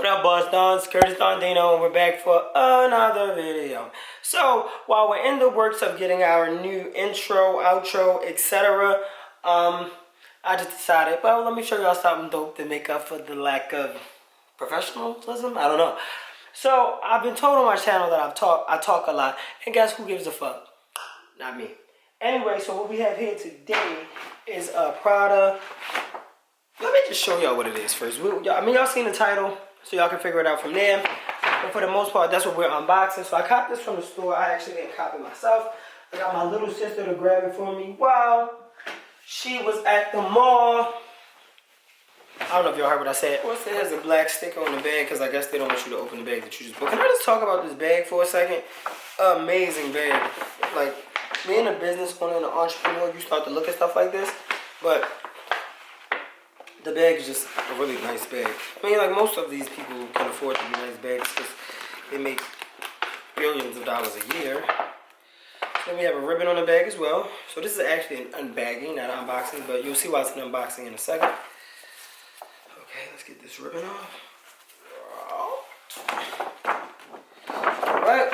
What up, boss dons? CurtisDonDeano, and we're back for another video. So, while we're in the works of getting our new intro, outro, etc., I just decided, well, let me show y'all something dope to make up for the lack of professionalism. I don't know. So, I've been told on my channel that I talk a lot, and guess who gives a fuck? Not me. Anyway, so what we have here today is a Prada. Let me just show y'all what it is first. I mean, y'all seen the title, so y'all can figure it out from there. But for the most part, that's what we're unboxing. So I copped this from the store. I actually didn't cop it myself. I got my little sister to grab it for me while she was at the mall. I don't know if y'all heard what I said. It has a black sticker on the bag because I guess they don't want you to open the bag that you just bought. Can I just talk about this bag for a second? Amazing bag. Like, being a business owner and an entrepreneur, you start to look at stuff like this. But the bag is just a really nice bag. I mean, like, most of these people can afford to be nice bags because they make billions of dollars a year. Then we have a ribbon on the bag as well. So this is actually an unbagging, not an unboxing, but you'll see why it's an unboxing in a second. Okay, let's get this ribbon off. Alright,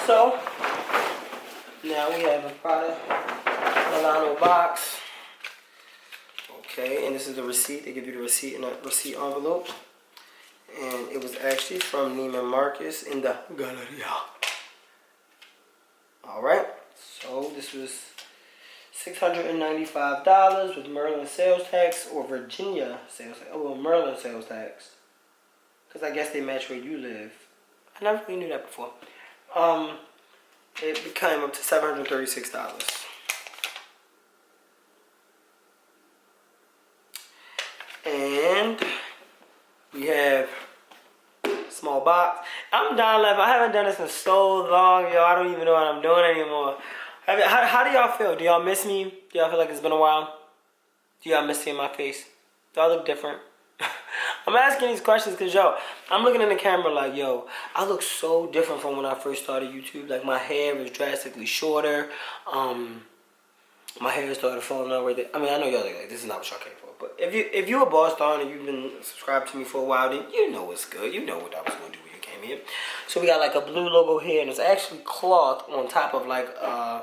so now we have a Prada Nylon box. Okay, and this is the receipt. They give you the receipt in a receipt envelope. And it was actually from Neiman Marcus in the Galleria. Alright, so this was $695 with Maryland sales tax or Virginia sales tax. Oh, well, Maryland sales tax. Because I guess they match where you live. I never really knew that before. It came up to $736. And we have small box. I'm down left. I haven't done this in so long, yo. I don't even know what I'm doing anymore. How do y'all feel? Do y'all miss me? Do y'all feel like it's been a while? Do y'all miss seeing my face? Do I look different? I'm asking these questions because, yo, I'm looking in the camera like, yo, I look so different from when I first started YouTube. Like, my hair is drastically shorter. My hair started falling out right there. I mean, I know y'all like, this is not what y'all came for. But if you a boss dog and you've been subscribed to me for a while, then you know what's good. You know what I was going to do when you came here. So we got like a blue logo here, and it's actually cloth on top of like, I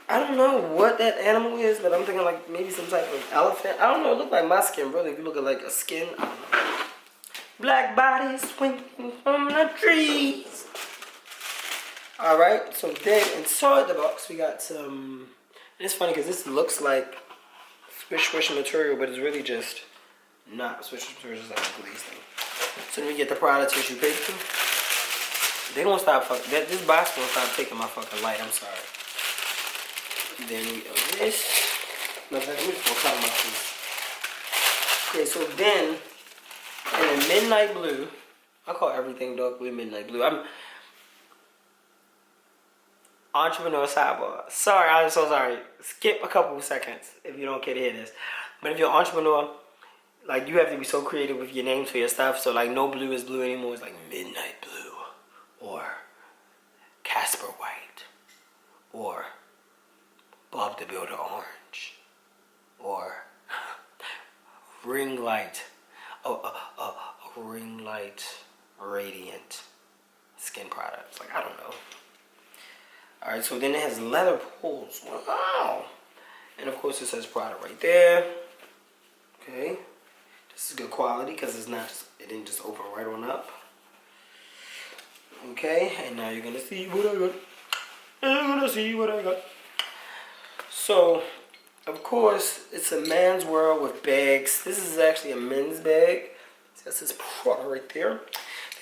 don't know what that animal is, but I'm thinking like maybe some type of elephant. I don't know. It looked like my skin, really. If you look at like a skin, I don't know. Black bodies swinging from the trees. Alright, so then inside the box we got some, it's funny because this looks like swish material, but it's really just not swish material, it's just like a glaze thing. So then we get the Prada tissue paper. They won't stop fucking, this box won't stop taking my fucking light, I'm sorry. Then we have this. No, let me just cover my face. Okay, so then in a midnight blue, I call everything dark blue midnight blue. I'm entrepreneur sidebar. Sorry, I'm so sorry. Skip a couple of seconds if you don't care to hear this. But if you're an entrepreneur, like, you have to be so creative with your names for your stuff. So like, no blue is blue anymore. It's like midnight blue, or Casper white, or Bob the Builder orange, or ring light, ring light radiant skin products. Like, I don't know. Alright, so then it has leather pulls. Wow. And of course it says Prada right there. Okay. This is good quality because it's not, it didn't just open right on up. Okay, and now you're gonna see what I got. You're gonna see what I got. So, of course, it's a man's world with bags. This is actually a men's bag. So this is Prada right there.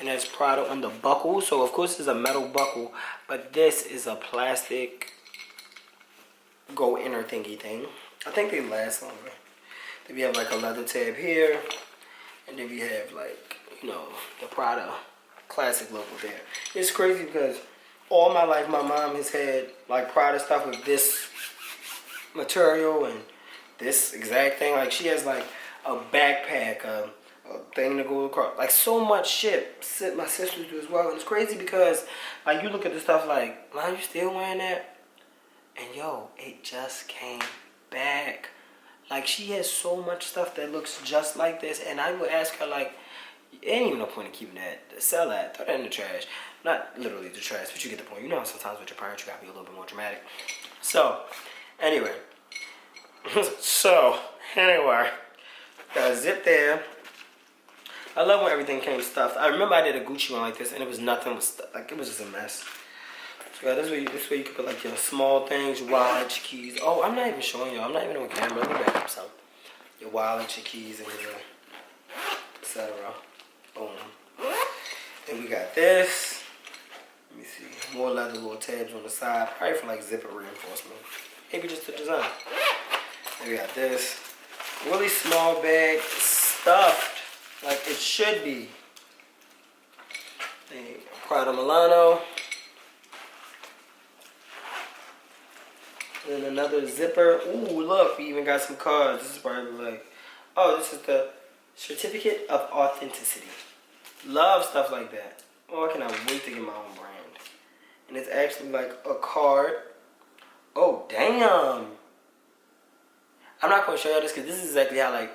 And there's Prada on the buckle. So, of course, it's a metal buckle. But this is a plastic go inner thingy thing. I think they last longer. Then we have like a leather tab here. And then we have like, you know, the Prada classic logo there. It's crazy because all my life my mom has had like Prada stuff with this material and this exact thing. Like, she has like a backpack, a thing to go across, like so much shit. My sisters do as well, and it's crazy because like you look at the stuff like, why are you still wearing that? And yo, it just came back. Like, she has so much stuff that looks just like this, and I would ask her like, It ain't even no point in keeping that. Sell that. Throw that in the trash. Not literally the trash, but you get the point. You know how sometimes with your parents you gotta be a little bit more dramatic. So, anyway. Got a zip there. I love when everything came stuffed. I remember I did a Gucci one like this, and it was nothing was like it was just a mess. So yeah, this way you can put like your small things, your wallet, your keys. Oh, I'm not even showing y'all. I'm not even on camera. Let me back up some. Your wallet, your keys, and your etc. Boom. Then we got this. Let me see. More leather little tabs on the side, probably for like zipper reinforcement. Maybe just the design. Then we got this. Really small bag, stuffed like it should be. Prada Milano. And then another zipper. Ooh, look, we even got some cards. This is probably like, oh, this is the certificate of authenticity. Love stuff like that. Oh, I cannot wait to get my own brand. And it's actually like a card. Oh, damn. I'm not going to show y'all this because this is exactly how, like,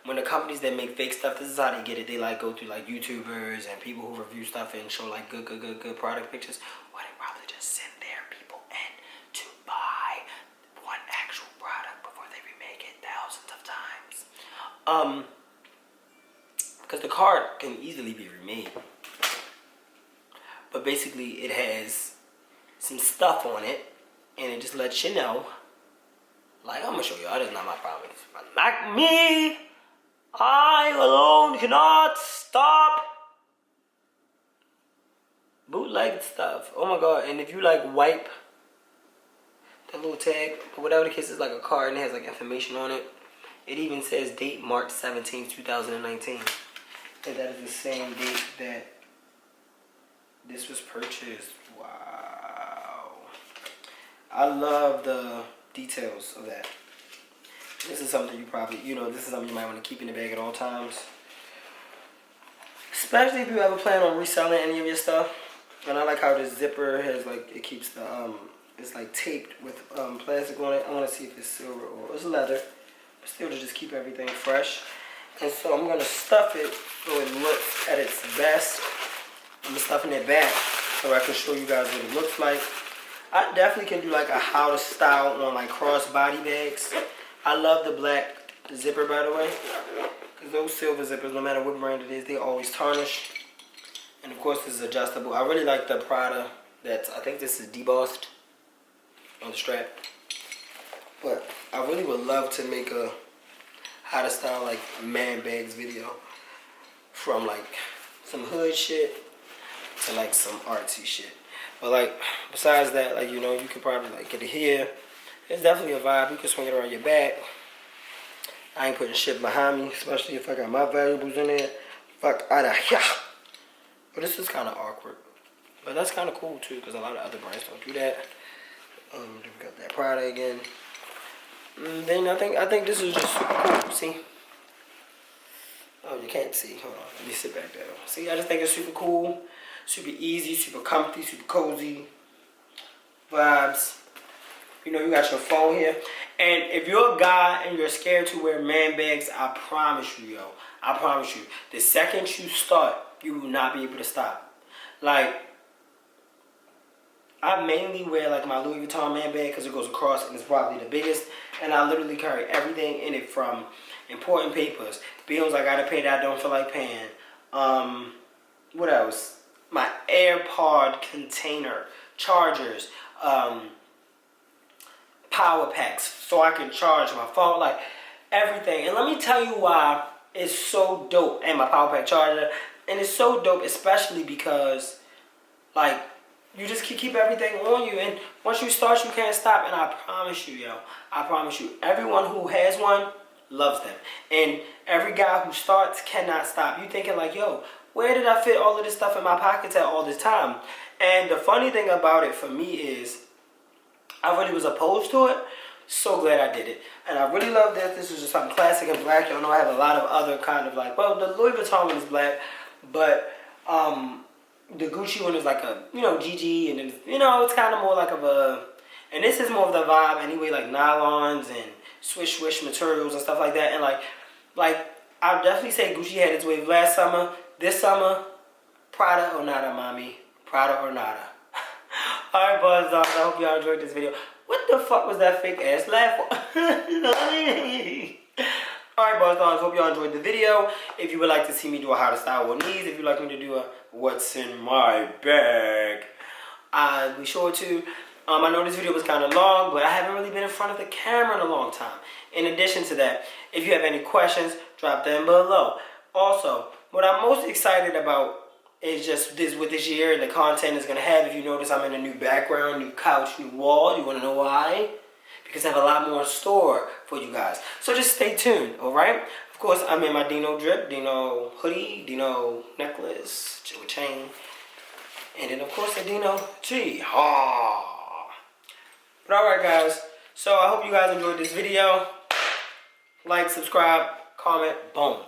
when the companies that make fake stuff, this is how they get it. They, like, go through, like, YouTubers and people who review stuff and show, like, good product pictures. Or they probably just send their people in to buy one actual product before they remake it thousands of times. Because the card can easily be remade. But basically, it has some stuff on it, and it just lets you know. Like, I'm gonna show y'all, this is not my problem. Not me! I alone cannot stop bootleg stuff. Oh my god, and if you like wipe that little tag, or whatever the case is, like a card and it has like information on it. It even says date March 17, 2019. And that is the same date that this was purchased. Wow. I love the details of that. This is something you probably, this is something you might want to keep in the bag at all times. Especially if you ever plan on reselling any of your stuff. And I like how this zipper has like, it keeps the, it's like taped with plastic on it. I want to see if it's silver or it's leather. But still to just keep everything fresh. And so I'm going to stuff it so it looks at its best. I'm going to stuff it back so I can show you guys what it looks like. I definitely can do like a how to style on like crossbody bags. I love the black zipper, by the way. Because those silver zippers, no matter what brand it is, they always tarnish. And of course this is adjustable. I really like the Prada I think this is debossed on the strap. But I really would love to make a how to style like man bags video. From like some hood shit to like some artsy shit. But like besides that, like you can probably like get it here. It's definitely a vibe. You can swing it around your back. I ain't putting shit behind me, especially if I got my valuables in there. Fuck out of here. But this is kind of awkward. But that's kind of cool too, because a lot of other brands don't do that. We got that Prada again. Then I think this is just super cool. See? Oh, you can't see. Hold on. Let me sit back there. See, I just think it's super cool, super easy, super comfy, super cozy. Vibes. You got your phone here. And if you're a guy and you're scared to wear man bags, I promise you, I promise you, the second you start, you will not be able to stop. Like, I mainly wear like my Louis Vuitton man bag because it goes across and it's probably the biggest. And I literally carry everything in it from important papers, bills I gotta pay that I don't feel like paying. What else? My AirPod container, chargers, power packs so I can charge my phone, like everything. And let me tell you why it's so dope. And my power pack charger, and it's so dope, especially because like you just keep everything on you, and once you start you can't stop. And I promise you, I promise you, everyone who has one loves them, and every guy who starts cannot stop. You thinking like, yo, where did I fit all of this stuff in my pockets at all this time? And the funny thing about it for me is I really was opposed to it. So glad I did it. And I really love that this is just something classic and black. Y'all know I have a lot of other kind of like, well, the Louis Vuitton one is black, but the Gucci one is like a, GG, and then, it's kind of more like of a, and this is more of the vibe anyway, like nylons and swish materials and stuff like that. And like I would definitely say Gucci had its wave last summer. this summer, Prada or nada, mommy. Prada or nada. Alright, buzz dogs, I hope y'all enjoyed this video. What the fuck was that fake ass laugh? Alright, buzz dogs, hope y'all enjoyed the video. If you would like to see me do a how to style with knees, if you'd like me to do a what's in my bag, I'll be sure to. I know this video was kind of long, but I haven't really been in front of the camera in a long time. In addition to that, if you have any questions, drop them below. Also, what I'm most excited about is just what this year and the content is going to have. If you notice, I'm in a new background, new couch, new wall. You want to know why? Because I have a lot more in store for you guys. So just stay tuned, alright? Of course, I'm in my Dino drip, Dino hoodie, Dino necklace, chain, and then of course the Dino G. But alright guys, so I hope you guys enjoyed this video. Like, subscribe, comment, boom.